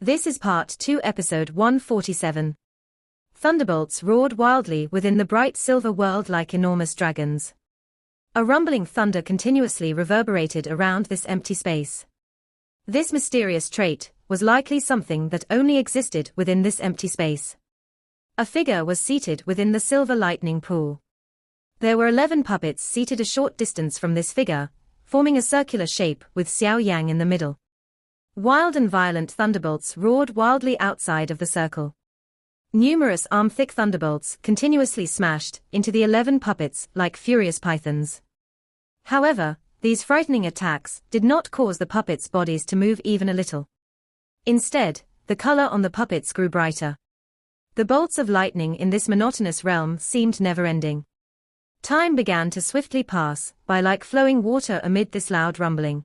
This is Part 2, Episode 147. Thunderbolts roared wildly within the bright silver world like enormous dragons. A rumbling thunder continuously reverberated around this empty space. This mysterious trait was likely something that only existed within this empty space. A figure was seated within the silver lightning pool. There were 11 puppets seated a short distance from this figure, forming a circular shape with Xiao Yan in the middle. Wild and violent thunderbolts roared wildly outside of the circle. Numerous arm-thick thunderbolts continuously smashed into the 11 puppets like furious pythons. However, these frightening attacks did not cause the puppets' bodies to move even a little. Instead, the color on the puppets grew brighter. The bolts of lightning in this monotonous realm seemed never-ending. Time began to swiftly pass by like flowing water amid this loud rumbling.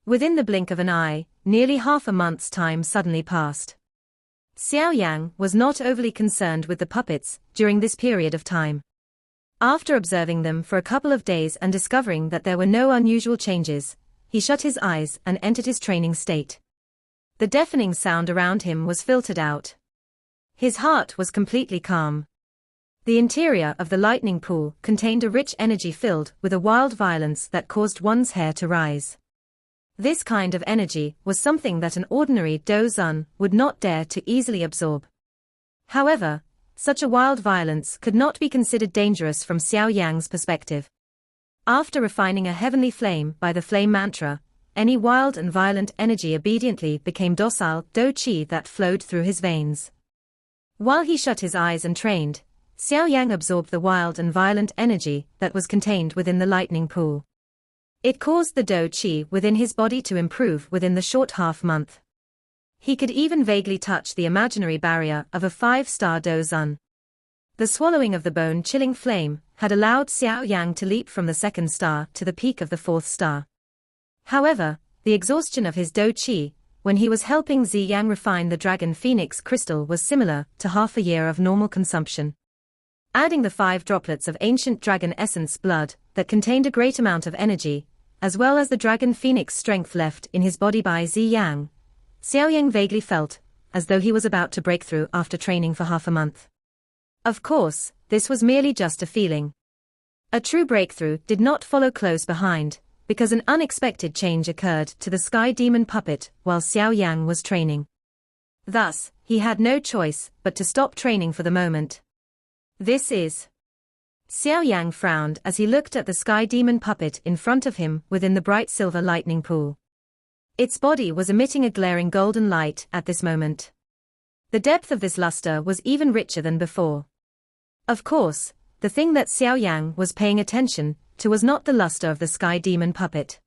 Within the blink of an eye, nearly half a month's time suddenly passed. Xiao Yan was not overly concerned with the puppets during this period of time. After observing them for a couple of days and discovering that there were no unusual changes, he shut his eyes and entered his training state. The deafening sound around him was filtered out. His heart was completely calm. The interior of the lightning pool contained a rich energy filled with a wild violence that caused one's hair to rise. This kind of energy was something that an ordinary Dozun would not dare to easily absorb. However, such a wild violence could not be considered dangerous from Xiao Yan's perspective. After refining a heavenly flame by the flame mantra, any wild and violent energy obediently became docile Do Qi that flowed through his veins. While he shut his eyes and trained, Xiao Yan absorbed the wild and violent energy that was contained within the lightning pool. It caused the Do Qi within his body to improve within the short half-month. He could even vaguely touch the imaginary barrier of a 5-star Dozun. The swallowing of the bone-chilling flame had allowed Xiao Yan to leap from the 2nd star to the peak of the 4th star. However, the exhaustion of his Do Qi, when he was helping Zi Yang refine the Dragon Phoenix crystal, was similar to half a year of normal consumption. Adding the 5 droplets of ancient dragon essence blood that contained a great amount of energy, as well as the Dragon Phoenix strength left in his body by Zi Yang, Xiao Yan vaguely felt as though he was about to break through after training for half a month. Of course, this was merely just a feeling. A true breakthrough did not follow close behind, because an unexpected change occurred to the Sky Demon puppet while Xiao Yan was training. Thus, he had no choice but to stop training for the moment. This is... Xiao Yan frowned as he looked at the Sky Demon puppet in front of him within the bright silver lightning pool. Its body was emitting a glaring golden light at this moment. The depth of this luster was even richer than before. Of course, the thing that Xiao Yan was paying attention to was not the luster of the Sky Demon puppet.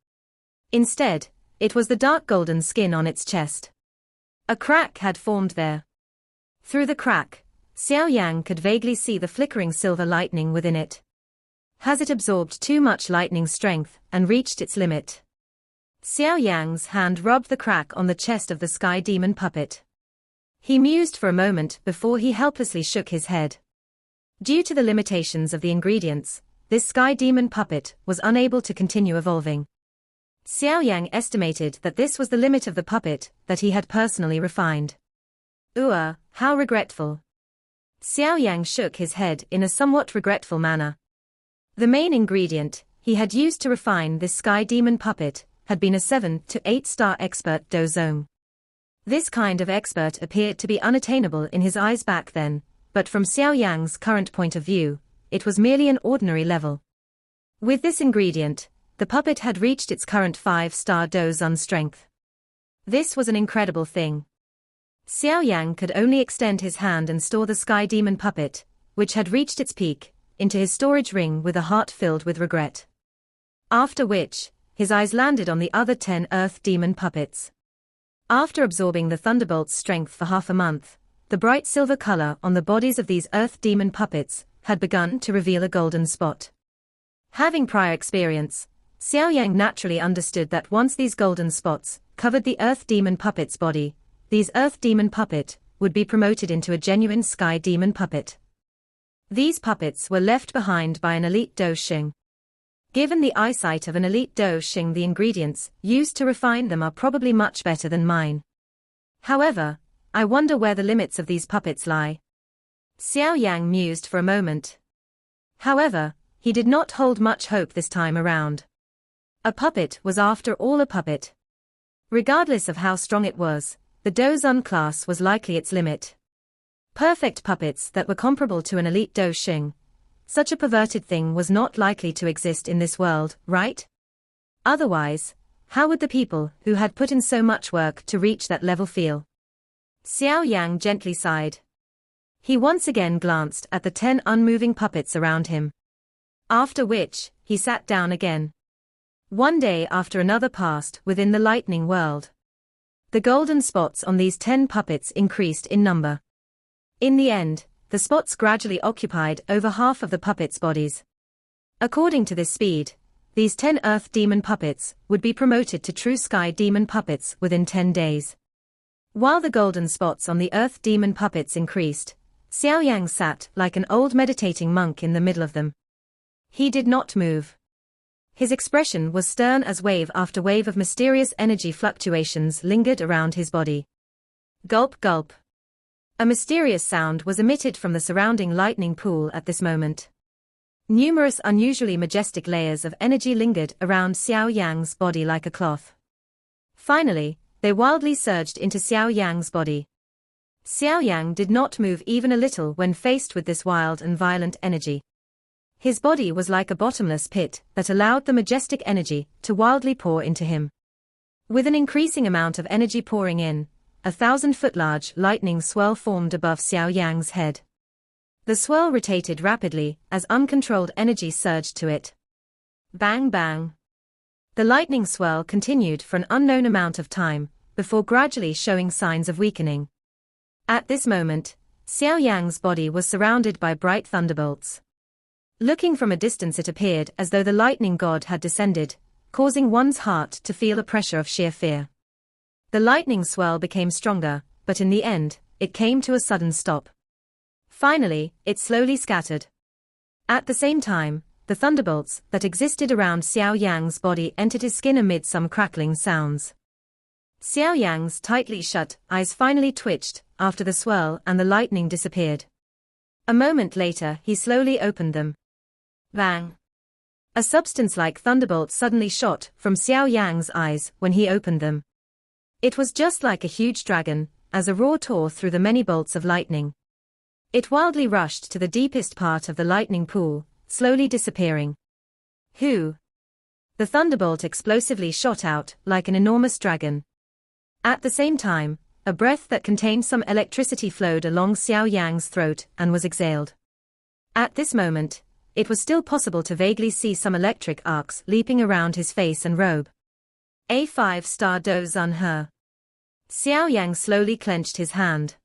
Instead, it was the dark golden skin on its chest. A crack had formed there. Through the crack, Xiao Yan could vaguely see the flickering silver lightning within it. Has it absorbed too much lightning strength and reached its limit? Xiao Yan's hand rubbed the crack on the chest of the Sky Demon puppet. He mused for a moment before he helplessly shook his head. Due to the limitations of the ingredients, this Sky Demon puppet was unable to continue evolving. Xiao Yan estimated that this was the limit of the puppet that he had personally refined. How regretful. Xiao Yan shook his head in a somewhat regretful manner. The main ingredient he had used to refine this Sky Demon puppet had been a 7 to 8-star expert Dozong. This kind of expert appeared to be unattainable in his eyes back then, but from Xiao Yan's current point of view, it was merely an ordinary level. With this ingredient, the puppet had reached its current 5-star Dozong strength. This was an incredible thing. Xiao Yan could only extend his hand and store the Sky Demon puppet, which had reached its peak, into his storage ring with a heart filled with regret. After which, his eyes landed on the other 10 Earth Demon puppets. After absorbing the Thunderbolt's strength for half a month, the bright silver color on the bodies of these Earth Demon puppets had begun to reveal a golden spot. Having prior experience, Xiao Yan naturally understood that once these golden spots covered the Earth Demon puppet's body, these Earth Demon puppet would be promoted into a genuine Sky Demon puppet. These puppets were left behind by an elite Do Xing. Given the eyesight of an elite Do Xing, the ingredients used to refine them are probably much better than mine. However, I wonder where the limits of these puppets lie. Xiao Yan mused for a moment. However, he did not hold much hope this time around. A puppet was after all a puppet. Regardless of how strong it was, the Dozun class was likely its limit. Perfect puppets that were comparable to an elite Do Xing. Such a perverted thing was not likely to exist in this world, right? Otherwise, how would the people who had put in so much work to reach that level feel? Xiao Yang gently sighed. He once again glanced at the 10 unmoving puppets around him. After which, he sat down again. One day after another passed within the lightning world. The golden spots on these 10 puppets increased in number. In the end, the spots gradually occupied over half of the puppets' bodies. According to this speed, these 10 Earth Demon puppets would be promoted to true Sky Demon puppets within 10 days. While the golden spots on the Earth Demon puppets increased, Xiao Yang sat like an old meditating monk in the middle of them. He did not move. His expression was stern as wave after wave of mysterious energy fluctuations lingered around his body. Gulp gulp. A mysterious sound was emitted from the surrounding lightning pool at this moment. Numerous unusually majestic layers of energy lingered around Xiao Yang's body like a cloth. Finally, they wildly surged into Xiao Yang's body. Xiao Yang did not move even a little when faced with this wild and violent energy. His body was like a bottomless pit that allowed the majestic energy to wildly pour into him. With an increasing amount of energy pouring in, 1,000-foot-large lightning swirl formed above Xiao Yang's head. The swirl rotated rapidly as uncontrolled energy surged to it. Bang bang. The lightning swirl continued for an unknown amount of time, before gradually showing signs of weakening. At this moment, Xiao Yang's body was surrounded by bright thunderbolts. Looking from a distance, it appeared as though the lightning god had descended, causing one's heart to feel a pressure of sheer fear. The lightning swirl became stronger, but in the end, it came to a sudden stop. Finally, it slowly scattered. At the same time, the thunderbolts that existed around Xiao Yang's body entered his skin amid some crackling sounds. Xiao Yang's tightly shut eyes finally twitched after the swirl and the lightning disappeared. A moment later, he slowly opened them. Bang! A substance-like thunderbolt suddenly shot from Xiao Yang's eyes when he opened them. It was just like a huge dragon, as a roar tore through the many bolts of lightning. It wildly rushed to the deepest part of the lightning pool, slowly disappearing. Who? The thunderbolt explosively shot out like an enormous dragon. At the same time, a breath that contained some electricity flowed along Xiao Yang's throat and was exhaled. At this moment, it was still possible to vaguely see some electric arcs leaping around his face and robe. A 5-star Dozun He. Xiao Yang slowly clenched his hand.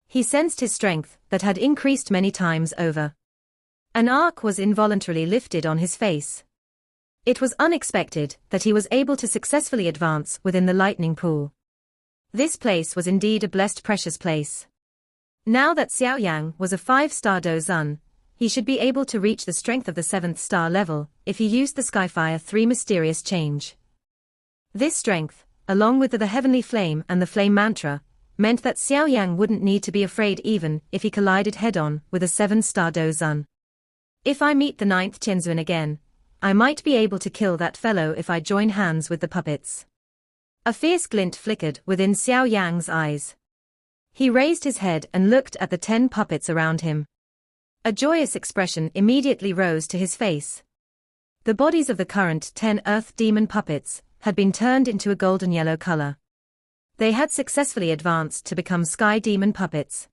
He sensed his strength that had increased many times over. An arc was involuntarily lifted on his face. It was unexpected that he was able to successfully advance within the lightning pool. This place was indeed a blessed precious place. Now that Xiao Yang was a 5-star Dozun, he should be able to reach the strength of the 7th star level if he used the Skyfire 3 mysterious change. This strength, along with the heavenly flame and the flame mantra, meant that Xiao Yang wouldn't need to be afraid even if he collided head-on with a 7-star Dozun. If I meet the 9th Tianzun again, I might be able to kill that fellow if I join hands with the puppets. A fierce glint flickered within Xiao Yang's eyes. He raised his head and looked at the 10 puppets around him. A joyous expression immediately rose to his face. The bodies of the current 10 Earth Demon puppets had been turned into a golden yellow color. They had successfully advanced to become Sky Demon puppets.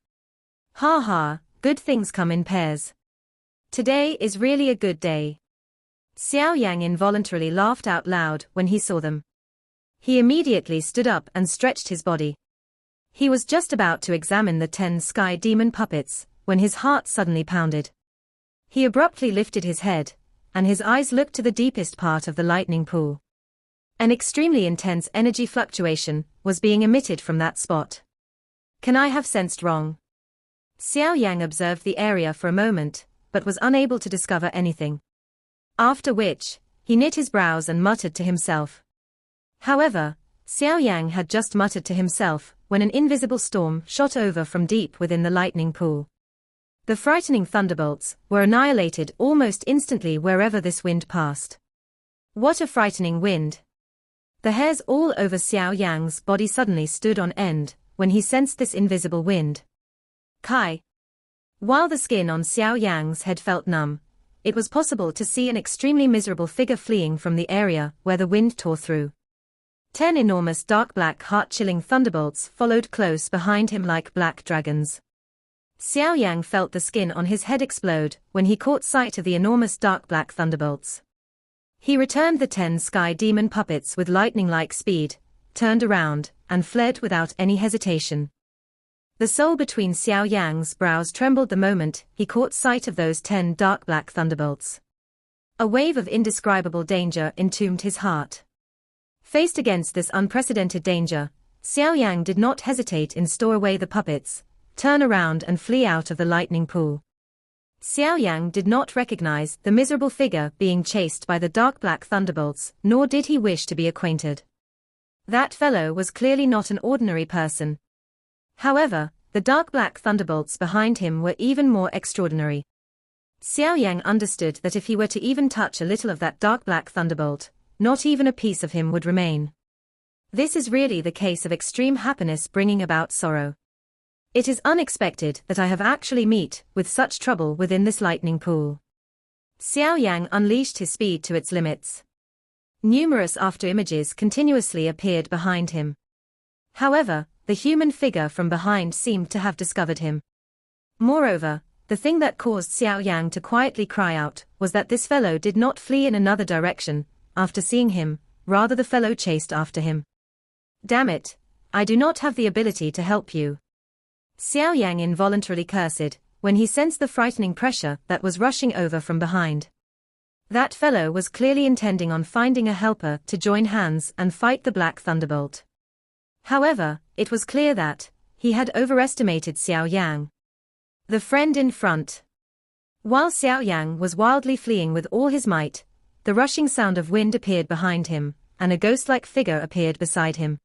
Ha ha, good things come in pairs. Today is really a good day. Xiao Yang involuntarily laughed out loud when he saw them. He immediately stood up and stretched his body. He was just about to examine the 10 Sky Demon puppets when his heart suddenly pounded. He abruptly lifted his head, and his eyes looked to the deepest part of the lightning pool. An extremely intense energy fluctuation was being emitted from that spot. Can I have sensed wrong? Xiao Yang observed the area for a moment, but was unable to discover anything. After which, he knit his brows and muttered to himself. However, Xiao Yang had just muttered to himself when an invisible storm shot over from deep within the lightning pool. The frightening thunderbolts were annihilated almost instantly wherever this wind passed. What a frightening wind! The hairs all over Xiao Yan's body suddenly stood on end when he sensed this invisible wind. Kai! While the skin on Xiao Yan's head felt numb, it was possible to see an extremely miserable figure fleeing from the area where the wind tore through. 10 enormous dark black heart-chilling thunderbolts followed close behind him like black dragons. Xiao Yan felt the skin on his head explode when he caught sight of the enormous dark black thunderbolts. He returned the 10 sky demon puppets with lightning-like speed, turned around, and fled without any hesitation. The soul between Xiao Yan's brows trembled the moment he caught sight of those 10 dark black thunderbolts. A wave of indescribable danger entombed his heart. Faced against this unprecedented danger, Xiao Yan did not hesitate in store away the puppets, turn around and flee out of the lightning pool. Xiao Yan did not recognize the miserable figure being chased by the dark black thunderbolts, nor did he wish to be acquainted. That fellow was clearly not an ordinary person. However, the dark black thunderbolts behind him were even more extraordinary. Xiao Yan understood that if he were to even touch a little of that dark black thunderbolt, not even a piece of him would remain. This is really the case of extreme happiness bringing about sorrow. It is unexpected that I have actually met with such trouble within this lightning pool. Xiao Yan unleashed his speed to its limits. Numerous after-images continuously appeared behind him. However, the human figure from behind seemed to have discovered him. Moreover, the thing that caused Xiao Yan to quietly cry out was that this fellow did not flee in another direction after seeing him, rather the fellow chased after him. Damn it, I do not have the ability to help you. Xiao Yan involuntarily cursed when he sensed the frightening pressure that was rushing over from behind. That fellow was clearly intending on finding a helper to join hands and fight the Black Thunderbolt. However, it was clear that he had overestimated Xiao Yan. The friend in front. While Xiao Yan was wildly fleeing with all his might, the rushing sound of wind appeared behind him, and a ghost-like figure appeared beside him.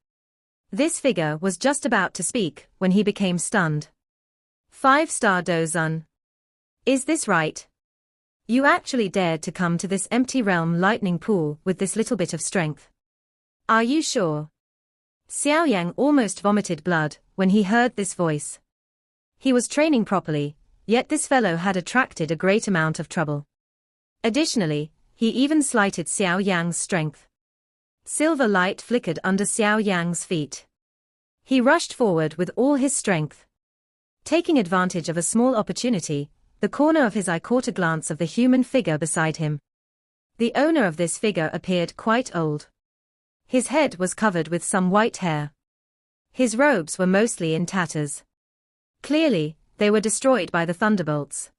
This figure was just about to speak when he became stunned. 5-star Dozun. Is this right? You actually dared to come to this empty realm lightning pool with this little bit of strength. Are you sure? Xiao Yan almost vomited blood when he heard this voice. He was training properly, yet this fellow had attracted a great amount of trouble. Additionally, he even slighted Xiao Yan's strength. Silver light flickered under Xiao Yan's feet. He rushed forward with all his strength. Taking advantage of a small opportunity, the corner of his eye caught a glance of the human figure beside him. The owner of this figure appeared quite old. His head was covered with some white hair. His robes were mostly in tatters. Clearly, they were destroyed by the thunderbolts.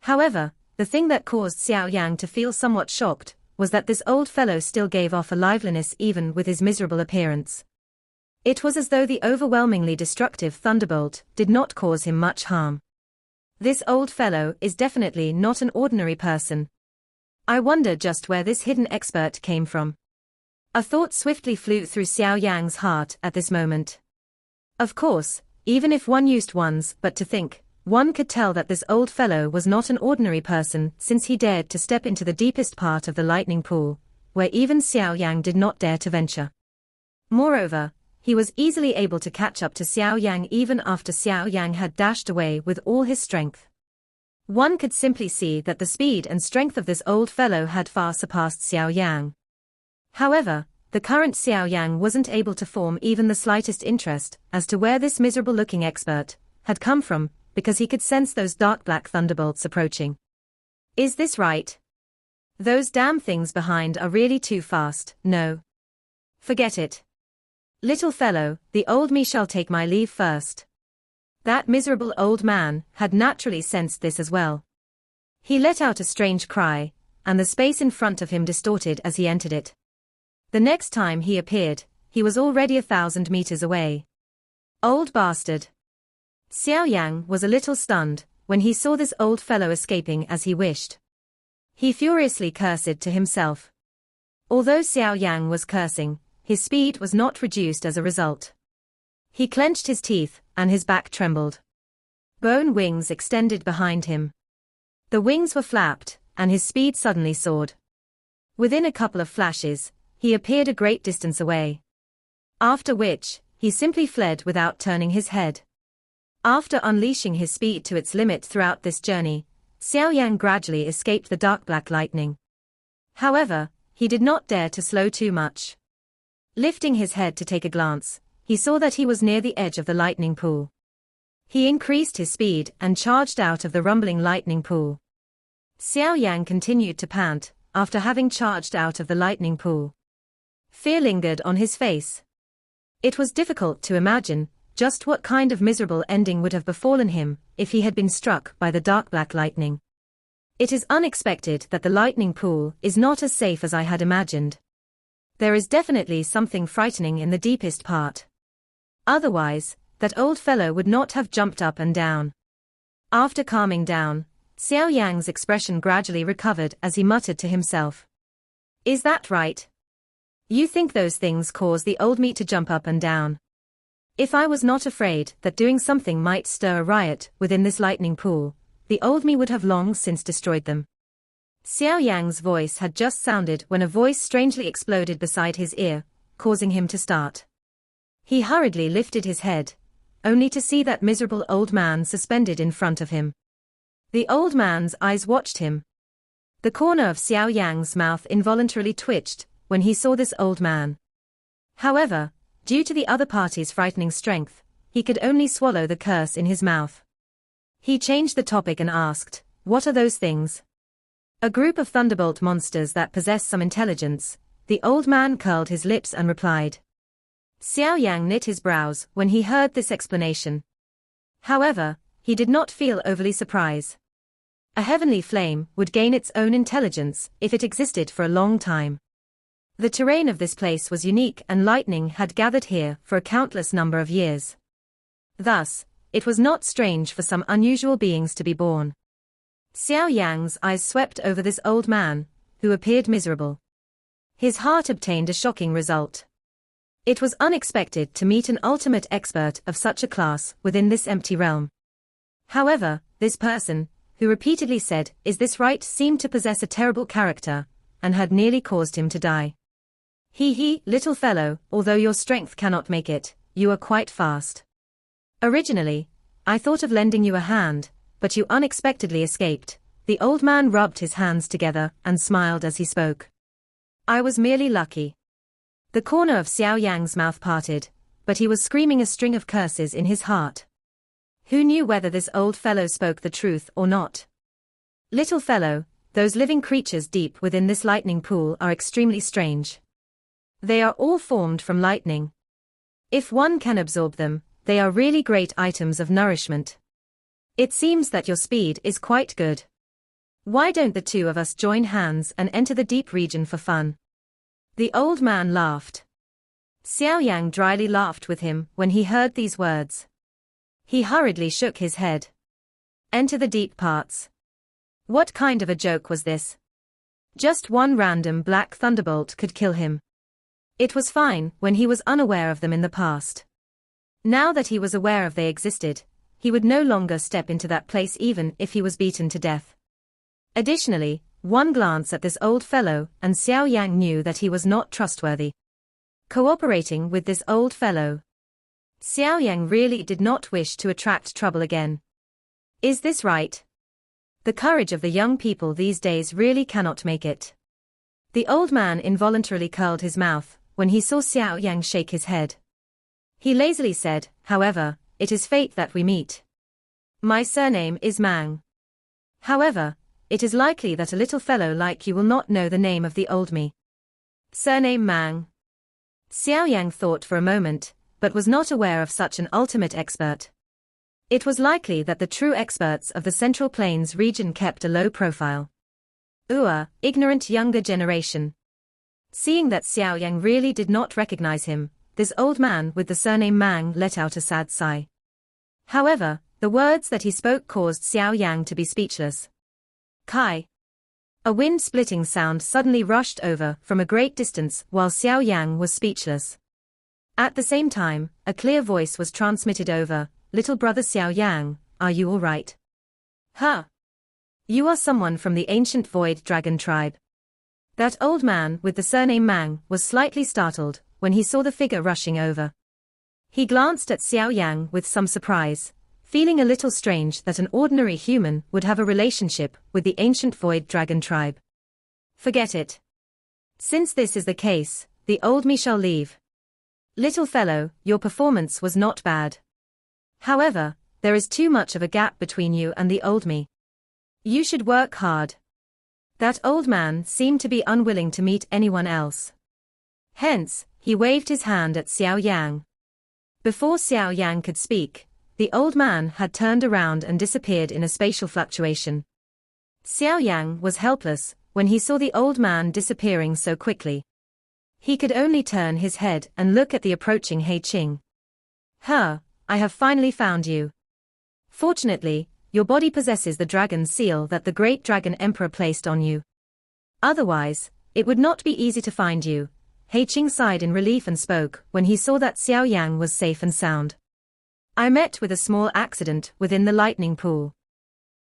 However, the thing that caused Xiao Yan to feel somewhat shocked was that this old fellow still gave off a liveliness even with his miserable appearance. It was as though the overwhelmingly destructive thunderbolt did not cause him much harm. This old fellow is definitely not an ordinary person. I wonder just where this hidden expert came from. A thought swiftly flew through Xiao Yan's heart at this moment. Of course, even if one used one's but to think, one could tell that this old fellow was not an ordinary person since he dared to step into the deepest part of the lightning pool, where even Xiao Yan did not dare to venture. Moreover, he was easily able to catch up to Xiao Yan even after Xiao Yan had dashed away with all his strength. One could simply see that the speed and strength of this old fellow had far surpassed Xiao Yan. However, the current Xiao Yan wasn't able to form even the slightest interest as to where this miserable-looking expert had come from, because he could sense those dark black thunderbolts approaching. Is this right? Those damn things behind are really too fast, no. Forget it. Little fellow, the old me shall take my leave first. That miserable old man had naturally sensed this as well. He let out a strange cry, and the space in front of him distorted as he entered it. The next time he appeared, he was already 1,000 meters away. Old bastard. Xiao Yan was a little stunned when he saw this old fellow escaping as he wished. He furiously cursed to himself. Although Xiao Yan was cursing, his speed was not reduced as a result. He clenched his teeth, and his back trembled. Bone wings extended behind him. The wings were flapped, and his speed suddenly soared. Within a couple of flashes, he appeared a great distance away. After which, he simply fled without turning his head. After unleashing his speed to its limit throughout this journey, Xiao Yan gradually escaped the dark black lightning. However, he did not dare to slow too much. Lifting his head to take a glance, he saw that he was near the edge of the lightning pool. He increased his speed and charged out of the rumbling lightning pool. Xiao Yan continued to pant, after having charged out of the lightning pool. Fear lingered on his face. It was difficult to imagine just what kind of miserable ending would have befallen him if he had been struck by the dark black lightning. It is unexpected that the lightning pool is not as safe as I had imagined. There is definitely something frightening in the deepest part. Otherwise, that old fellow would not have jumped up and down. After calming down, Xiao Yang's expression gradually recovered as he muttered to himself. Is that right? You think those things cause the old me to jump up and down? If I was not afraid that doing something might stir a riot within this lightning pool, the old me would have long since destroyed them. Xiao Yang's voice had just sounded when a voice strangely exploded beside his ear, causing him to start. He hurriedly lifted his head, only to see that miserable old man suspended in front of him. The old man's eyes watched him. The corner of Xiao Yang's mouth involuntarily twitched when he saw this old man. However, due to the other party's frightening strength, he could only swallow the curse in his mouth. He changed the topic and asked, "What are those things?" "A group of thunderbolt monsters that possess some intelligence," the old man curled his lips and replied. Xiao Yang knit his brows when he heard this explanation. However, he did not feel overly surprised. A heavenly flame would gain its own intelligence if it existed for a long time. The terrain of this place was unique and lightning had gathered here for a countless number of years. Thus, it was not strange for some unusual beings to be born. Xiao Yang's eyes swept over this old man, who appeared miserable. His heart obtained a shocking result. It was unexpected to meet an ultimate expert of such a class within this empty realm. However, this person, who repeatedly said, "Is this right?" seemed to possess a terrible character, and had nearly caused him to die. He, little fellow, although your strength cannot make it, you are quite fast. Originally, I thought of lending you a hand, but you unexpectedly escaped." The old man rubbed his hands together and smiled as he spoke. "I was merely lucky." The corner of Xiao Yang's mouth parted, but he was screaming a string of curses in his heart. Who knew whether this old fellow spoke the truth or not? Little fellow, those living creatures deep within this lightning pool are extremely strange. They are all formed from lightning. If one can absorb them, they are really great items of nourishment. It seems that your speed is quite good. Why don't the two of us join hands and enter the deep region for fun? The old man laughed. Xiao Yang dryly laughed with him when he heard these words. He hurriedly shook his head. Enter the deep parts. What kind of a joke was this? Just one random black thunderbolt could kill him. It was fine when he was unaware of them in the past. Now that he was aware of they existed, he would no longer step into that place even if he was beaten to death. Additionally, one glance at this old fellow and Xiao Yang knew that he was not trustworthy. Cooperating with this old fellow, Xiao Yang really did not wish to attract trouble again. Is this right? The courage of the young people these days really cannot make it. The old man involuntarily curled his mouth when he saw Xiao Yang shake his head. He lazily said, "However, it is fate that we meet. My surname is Mang. However, it is likely that a little fellow like you will not know the name of the old me." Surname Mang. Xiao Yang thought for a moment, but was not aware of such an ultimate expert. It was likely that the true experts of the Central Plains region kept a low profile. Ignorant younger generation. Seeing that Xiao Yang really did not recognize him, this old man with the surname Mang let out a sad sigh. However, the words that he spoke caused Xiao Yang to be speechless. Kai. A wind-splitting sound suddenly rushed over from a great distance while Xiao Yang was speechless. At the same time, a clear voice was transmitted over, "Little brother Xiao Yang, are you all right? Huh? You are someone from the ancient void dragon tribe." That old man with the surname Mang was slightly startled when he saw the figure rushing over. He glanced at Xiao Yang with some surprise, feeling a little strange that an ordinary human would have a relationship with the ancient void dragon tribe. "Forget it. Since this is the case, the old me shall leave. Little fellow, your performance was not bad. However, there is too much of a gap between you and the old me. You should work hard." That old man seemed to be unwilling to meet anyone else. Hence, he waved his hand at Xiao Yang. Before Xiao Yang could speak, the old man had turned around and disappeared in a spatial fluctuation. Xiao Yang was helpless when he saw the old man disappearing so quickly. He could only turn his head and look at the approaching He Qing. "Huh, I have finally found you. Fortunately, your body possesses the dragon's seal that the great dragon emperor placed on you. Otherwise, it would not be easy to find you." He Qing sighed in relief and spoke when he saw that Xiao Yang was safe and sound. "I met with a small accident within the lightning pool.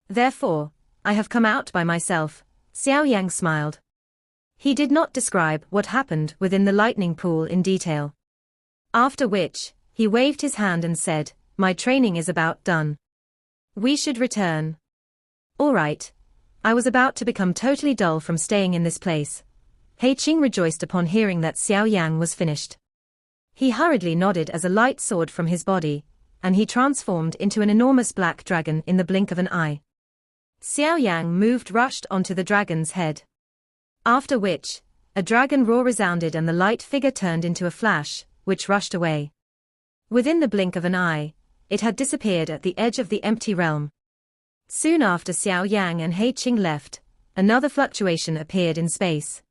Therefore, I have come out by myself." Xiao Yang smiled. He did not describe what happened within the lightning pool in detail. After which, he waved his hand and said, "My training is about done. We should return." "All right. I was about to become totally dull from staying in this place." He Qing rejoiced upon hearing that Xiao Yang was finished. He hurriedly nodded as a light soared from his body, and he transformed into an enormous black dragon in the blink of an eye. Xiao Yang rushed onto the dragon's head. After which, a dragon roar resounded and the light figure turned into a flash, which rushed away. Within the blink of an eye, it had disappeared at the edge of the empty realm. Soon after Xiao Yang and He Qing left, another fluctuation appeared in space.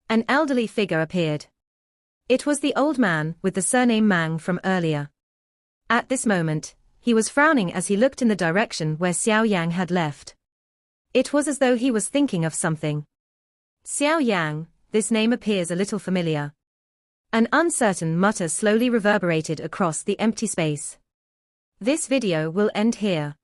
An elderly figure appeared. It was the old man with the surname Mang from earlier. At this moment, he was frowning as he looked in the direction where Xiao Yang had left. It was as though he was thinking of something. "Xiao Yang, this name appears a little familiar." An uncertain mutter slowly reverberated across the empty space. This video will end here.